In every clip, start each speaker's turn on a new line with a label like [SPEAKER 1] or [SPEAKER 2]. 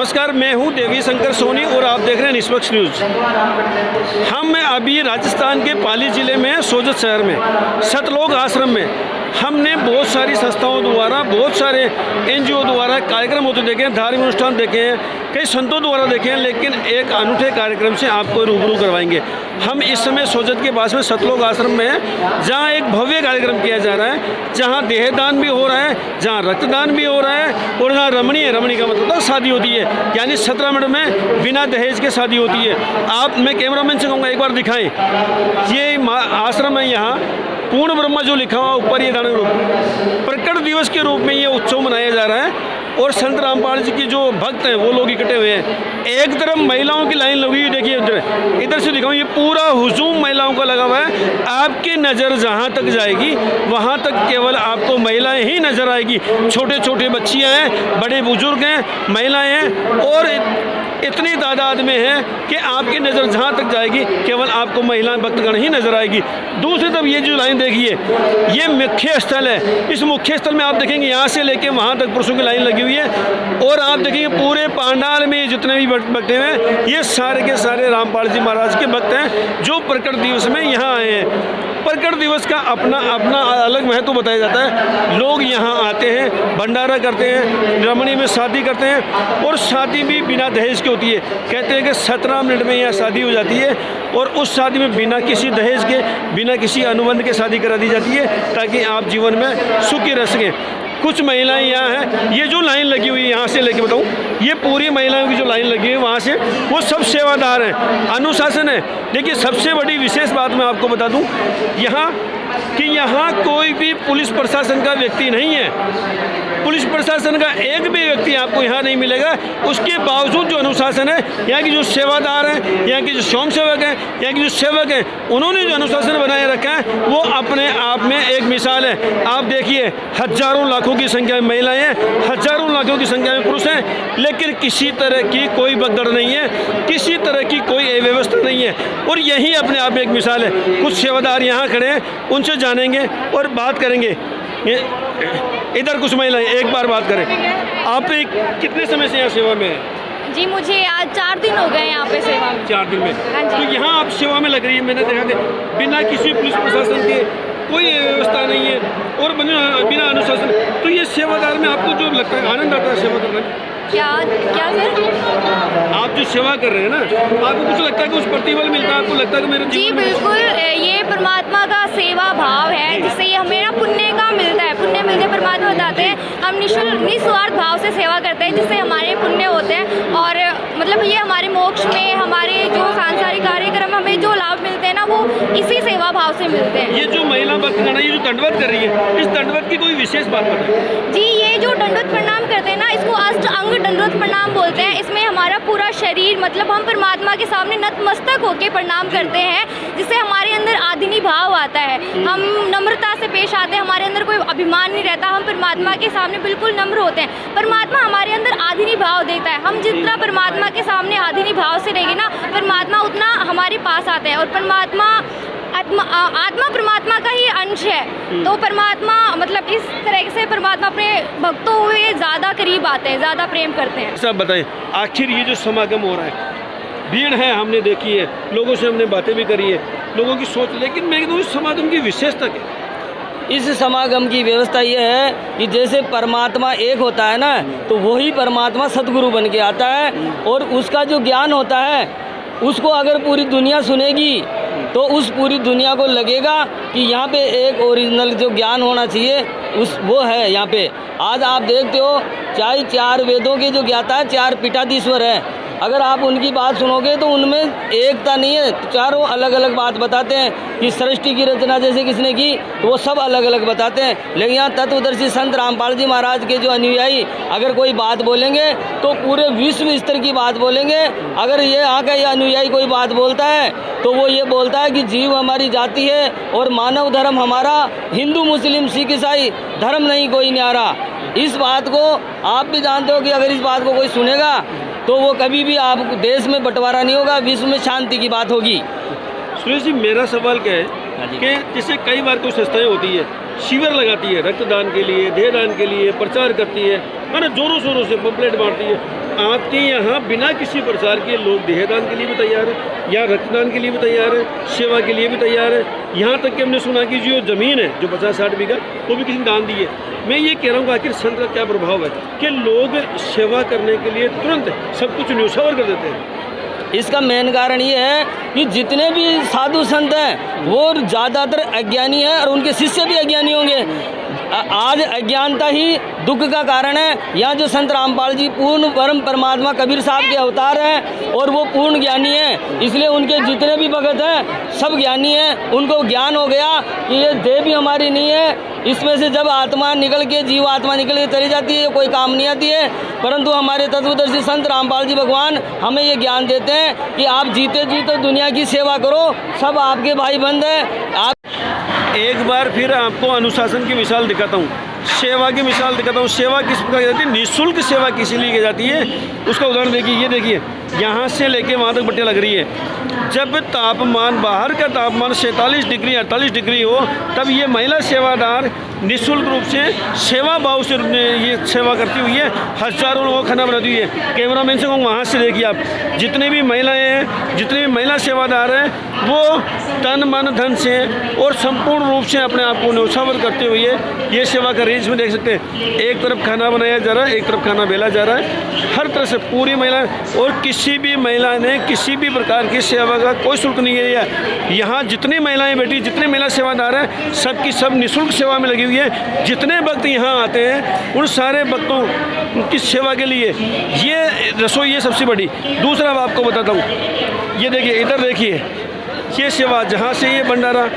[SPEAKER 1] नमस्कार, मैं हूं देवी शंकर सोनी और आप देख रहे हैं निष्पक्ष न्यूज़। हम अभी राजस्थान के पाली ज़िले में सोजत शहर में सतलोक आश्रम में हमने बहुत सारी संस्थाओं द्वारा, बहुत सारे एनजीओ द्वारा कार्यक्रम होते देखे हैं, धार्मिक अनुष्ठान देखे हैं, कई संतों द्वारा देखे हैं, लेकिन एक अनूठे कार्यक्रम से आपको रूबरू करवाएंगे। हम इस समय सोजत के पास में सतलोक आश्रम में हैं, जहाँ एक भव्य कार्यक्रम किया जा रहा है, जहाँ देहदान भी हो रहा है, जहाँ रक्तदान भी हो रहा है और जहाँ रमणी का मतलब तो शादी होती है, यानी 17 मिनट में बिना दहेज के शादी होती है। आप, मैं कैमरामैन से कहूँगा एक बार दिखाएं, ये आश्रम है, यहाँ पूर्ण ब्रह्म जो लिखा हुआ ऊपर, ये दान रूप प्रकट दिवस के रूप में ये उत्सव मनाया जा रहा है। और संत रामपाल जी की जो भक्त हैं वो लोग इकट्ठे हुए हैं। एक तरफ महिलाओं की लाइन लगी हुई, देखिए इधर से दिखाऊं, ये पूरा हुजूम महिलाओं का लगा हुआ है। आपकी नज़र जहाँ तक जाएगी वहाँ तक केवल आपको महिलाएं ही नज़र आएगी। छोटे छोटे बच्चियाँ हैं, बड़े बुजुर्ग हैं, महिलाएं हैं और इतनी तादाद में है कि आपकी नज़र जहाँ तक जाएगी केवल आपको महिला भक्तगण ही नज़र आएगी। दूसरी तरफ ये जो लाइन देखिए, ये मुख्य स्थल है। इस मुख्य स्थल में आप देखेंगे यहाँ से लेके वहाँ तक पुरुषों की लाइन लगी हुई है। और आप देखेंगे पूरे पांडाल में जितने भी भक्त हैं, ये सारे के सारे रामपाल जी महाराज के भक्त हैं जो प्रकट दिवस में यहाँ आए हैं। प्रकट दिवस का अपना अपना अलग महत्व बताया जाता है। लोग यहाँ आते हैं, भंडारा करते हैं, रमणी में शादी करते हैं और शादी भी बिना दहेज की होती है। कहते हैं कि 17 मिनट में यहाँ शादी हो जाती है और उस शादी में बिना किसी दहेज के, बिना किसी अनुबंध के शादी करा दी जाती है, ताकि आप जीवन में सुखी रह सकें। कुछ महिलाएं यहाँ हैं, ये जो लाइन लगी हुई है यहाँ से लेके बताऊँ, ये पूरी महिलाओं की जो लाइन लगी हुई है वहाँ से, वो सब सेवादार हैं, अनुशासन है। देखिए सबसे बड़ी विशेष बात मैं आपको बता दूँ यहाँ कि यहाँ कोई भी पुलिस प्रशासन का व्यक्ति नहीं है। पुलिस प्रशासन का एक भी व्यक्ति आपको यहाँ नहीं मिलेगा। उसके बावजूद जो अनुशासन है, यहाँ की जो सेवादार हैं, यहाँ के जो स्वयं सेवक हैं, यहाँ के जो सेवक हैं, उन्होंने जो अनुशासन बनाए रखा है वो अपने आप में एक मिसाल है। आप देखिए हजारों लाखों की संख्या में महिलाएं हैं, हजारों लाखों की संख्या में पुरुष हैं, लेकिन किसी तरह की कोई भगदड़ नहीं है, किसी तरह की कोई अव्यवस्था नहीं है। और यही अपने आप में एक मिसाल है। कुछ सेवादार यहाँ खड़े हैं, उनसे जानेंगे और बात करेंगे। इधर कुछ महिलाएं, एक बार बात करें, आप कितने समय से यहाँ सेवा में हैं?
[SPEAKER 2] जी मुझे आज 4 दिन हो गए यहाँ पे सेवा में।
[SPEAKER 1] 4 दिन में?
[SPEAKER 2] हाँ जी।
[SPEAKER 1] तो यहाँ आप सेवा में लग रही है, मैंने देखा था, बिना किसी पुलिस प्रशासन के कोई व्यवस्था नहीं है और बिना अनुशासन। तो ये सेवादार में आपको जो लगता है आनंद आता है सेवा करने में?
[SPEAKER 2] क्या सर?
[SPEAKER 1] आप जो सेवा कर रहे हैं ना, आपको कुछ लगता है कि कुछ प्रतिफल मिलता है? आपको लगता है कि मेरे
[SPEAKER 2] जी बिल्कुल, ये परमात्मा का सेवा भाव है, जिससे ये हमें ना पुण्य का मिलता है। पुण्य मिलते परमात्मा बताते हैं, हम निस्वार्थ भाव से सेवा करते हैं, जिससे हमारे पुण्य होते हैं। और मतलब ये हमारे मोक्ष में, हमारे जो सांसारिक कार्यक्रम हमें जो लाभ मिलते हैं ना, वो इसी सेवा भाव से मिलते हैं।
[SPEAKER 1] ये जो महिला भक्तगण ये जो दंडवत कर रही है, इस दंडवत की कोई विशेष बात बताएं?
[SPEAKER 2] जी ये जो दंडवत प्रणाम करते हैं ना, इसको अष्टांग दंडवत प्रणाम बोलते हैं। इसमें हमारा पूरा शरीर, मतलब हम परमात्मा के सामने नतमस्तक होकर प्रणाम करते हैं, जिससे हमारे अंदर आदीनी भाव आता है। हम नम्रता से पेश आते हैं, हमारे अंदर कोई अभिमान नहीं रहता, हम परमात्मा के सामने बिल्कुल नम्र होते हैं। परमात्मा हमारे अंदर आदीनी भाव देखता है। हम जितना परमात्मा के सामने आदीनी भाव से रहेंगे ना, परमात्मा उतना हमारे पास आता है। और परमात्मा आत्मा परमात्मा का ही अंश है। तो परमात्मा मतलब इस तरह से परमात्मा अपने भक्तों हुए ज़्यादा करीब आते हैं, ज़्यादा प्रेम करते हैं।
[SPEAKER 1] सब बताएं, आखिर ये जो समागम हो रहा है, भीड़ है, हमने देखी है, लोगों से हमने बातें भी करी है, लोगों की सोच, लेकिन मैं कहूँ इस समागम की विशेषता क्या?
[SPEAKER 3] इस समागम की व्यवस्था ये है कि जैसे परमात्मा एक होता है ना, तो वही परमात्मा सतगुरु बन के आता है। और उसका जो ज्ञान होता है, उसको अगर पूरी दुनिया सुनेगी तो उस पूरी दुनिया को लगेगा कि यहाँ पे एक ओरिजिनल जो ज्ञान होना चाहिए वो है यहाँ पे। आज आप देखते हो, चाहे 4 वेदों के जो ज्ञाता है, 4 पीठाधीश्वर हैं, अगर आप उनकी बात सुनोगे तो उनमें एकता नहीं है। चारों अलग अलग बात बताते हैं कि सृष्टि की रचना जैसे किसने की, तो वो सब अलग अलग बताते हैं। लेकिन यहाँ तत्वदर्शी संत रामपाल जी महाराज के जो अनुयायी अगर कोई बात बोलेंगे तो पूरे विश्व स्तर की बात बोलेंगे। अगर ये यहाँ का ये अनुयायी कोई बात बोलता है तो वो ये बोलता है कि जीव हमारी जाति है और मानव धर्म हमारा, हिंदू मुस्लिम सिख ईसाई धर्म नहीं कोई न्यारा। इस बात को आप भी जानते हो कि अगर इस बात को कोई सुनेगा तो वो कभी भी आप देश में बंटवारा नहीं होगा, विश्व में शांति की बात होगी।
[SPEAKER 1] सुरेश जी, मेरा सवाल क्या है कि जैसे कई बार कोई संस्थाएं होती है, शिविर लगाती है रक्तदान के लिए, देहदान के लिए, प्रचार करती है ना, जोरों शोरों से पम्पलेट बांटती है। आपके यहाँ बिना किसी प्रचार के लोग देहदान के लिए भी तैयार है, या रक्तदान के लिए भी तैयार है, सेवा के लिए भी तैयार है। यहाँ तक कि हमने सुना कि जो ज़मीन है जो 50-60 बीघा वो भी किसी ने दान दी है। मैं ये कह रहा हूँ कि आखिर संत का क्या प्रभाव है कि लोग सेवा करने के लिए तुरंत सब कुछ न्योछावर कर देते हैं।
[SPEAKER 3] इसका मेन कारण ये है कि जितने भी साधु संत हैं वो ज़्यादातर अज्ञानी हैं और उनके शिष्य भी अज्ञानी होंगे। आज अज्ञानता ही दुख का कारण है। यहाँ जो संत रामपाल जी पूर्ण परम परमात्मा कबीर साहब के अवतार हैं और वो पूर्ण ज्ञानी हैं, इसलिए उनके जितने भी भगत हैं सब ज्ञानी हैं। उनको ज्ञान हो गया कि ये देह भी हमारी नहीं है, इसमें से जब आत्मा निकल के जीव आत्मा निकल के चली जाती है कोई काम नहीं आती है। परंतु हमारे तत्वदर्शी संत रामपाल जी भगवान हमें ये ज्ञान देते हैं कि आप जीते जी तो दुनिया की सेवा करो, सब आपके भाई बंद हैं। आप
[SPEAKER 1] एक बार फिर आपको अनुशासन की मिसाल दिखाता हूँ, सेवा की मिसाल दिखाता हूँ। सेवा किस प्रकार की जाती है? निःशुल्क सेवा किसी लिए की जाती है उसका उदाहरण देखिए। ये देखिए यहाँ से लेके वहाँ तक बत्तियाँ लग रही है। जब तापमान बाहर का तापमान 47 डिग्री 48 डिग्री हो तब ये महिला सेवादार निःशुल्क रूप से सेवा भाव से ये सेवा करती हुई है, हज़ारों लोगों को खाना बनाती हुई है। कैमरामैन से कहूँ वहाँ से देखिए आप, जितने भी महिलाएं हैं, जितने भी महिला सेवादार हैं, वो तन मन धन से और संपूर्ण रूप से अपने आप को न्योछावर करते हुए ये सेवा कर रही है। इसमें देख सकते हैं एक तरफ खाना बनाया जा रहा है, एक तरफ खाना बेला जा रहा है। हर तरह से पूरी महिला, और किसी भी महिला ने किसी भी प्रकार की सेवा का कोई शुल्क नहीं लिया। यहाँ जितनी महिलाएं बैठी, जितने महिला सेवादार हैं, सबकी सब निःशुल्क सेवा में लगी हुई है। जितने भक्त यहाँ आते हैं उन सारे भक्तों की सेवा के लिए ये रसोई है सबसे बड़ी। दूसरा मैं आपको बताता हूँ, ये देखिए इधर देखिए, ये सेवा जहाँ से ये भंडारा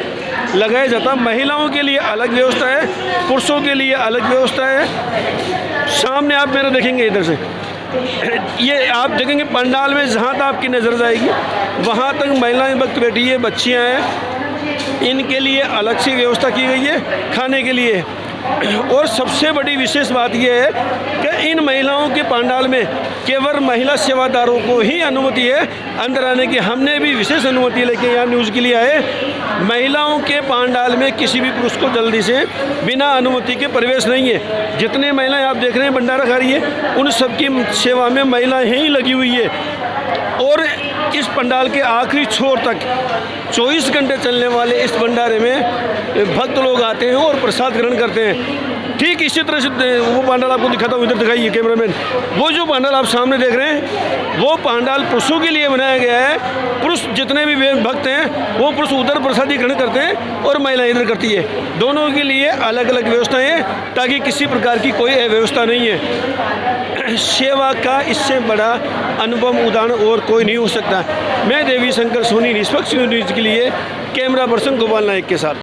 [SPEAKER 1] लगाया जाता है, महिलाओं के लिए अलग व्यवस्था है, पुरुषों के लिए अलग व्यवस्था है। सामने आप मेरा देखेंगे इधर से, ये आप देखेंगे पंडाल में जहाँ तक आपकी नज़र जाएगी वहाँ तक महिलाएं भक्त बैठी है, बच्चियाँ हैं, इनके लिए अलग से व्यवस्था की गई है खाने के लिए। और सबसे बड़ी विशेष बात यह है कि इन महिलाओं के पंडाल में केवल महिला सेवादारों को ही अनुमति है अंदर आने की। हमने भी विशेष अनुमति लेके यहाँ न्यूज़ के लिए आए। महिलाओं के पंडाल में किसी भी पुरुष को जल्दी से बिना अनुमति के प्रवेश नहीं है। जितने महिलाएं आप देख रहे हैं भंडारा खा रही है, उन सबकी सेवा में महिलाएं ही लगी हुई है। और इस पंडाल के आखिरी छोर तक 24 घंटे चलने वाले इस भंडारे में भक्त लोग आते हैं और प्रसाद ग्रहण करते हैं। ठीक इसी तरह से वो पंडाल आपको दिखाता हूँ, इधर दिखाइए कैमरामैन। वो जो पंडाल आप सामने देख रहे हैं वो पंडाल पुरुषों के लिए बनाया गया है। पुरुष जितने भी भक्त हैं वो पुरुष उधर प्रसादी ग्रहण करते हैं और महिलाएं इधर करती है। दोनों के लिए अलग अलग व्यवस्थाएं हैं ताकि किसी प्रकार की कोई अव्यवस्था नहीं है। सेवा का इससे बड़ा अनुभव उदाहरण और कोई नहीं हो सकता। मैं देवी शंकर सोनी निष्पक्ष न्यूज़ के लिए कैमरा पर्सन गोपाल नायक के साथ।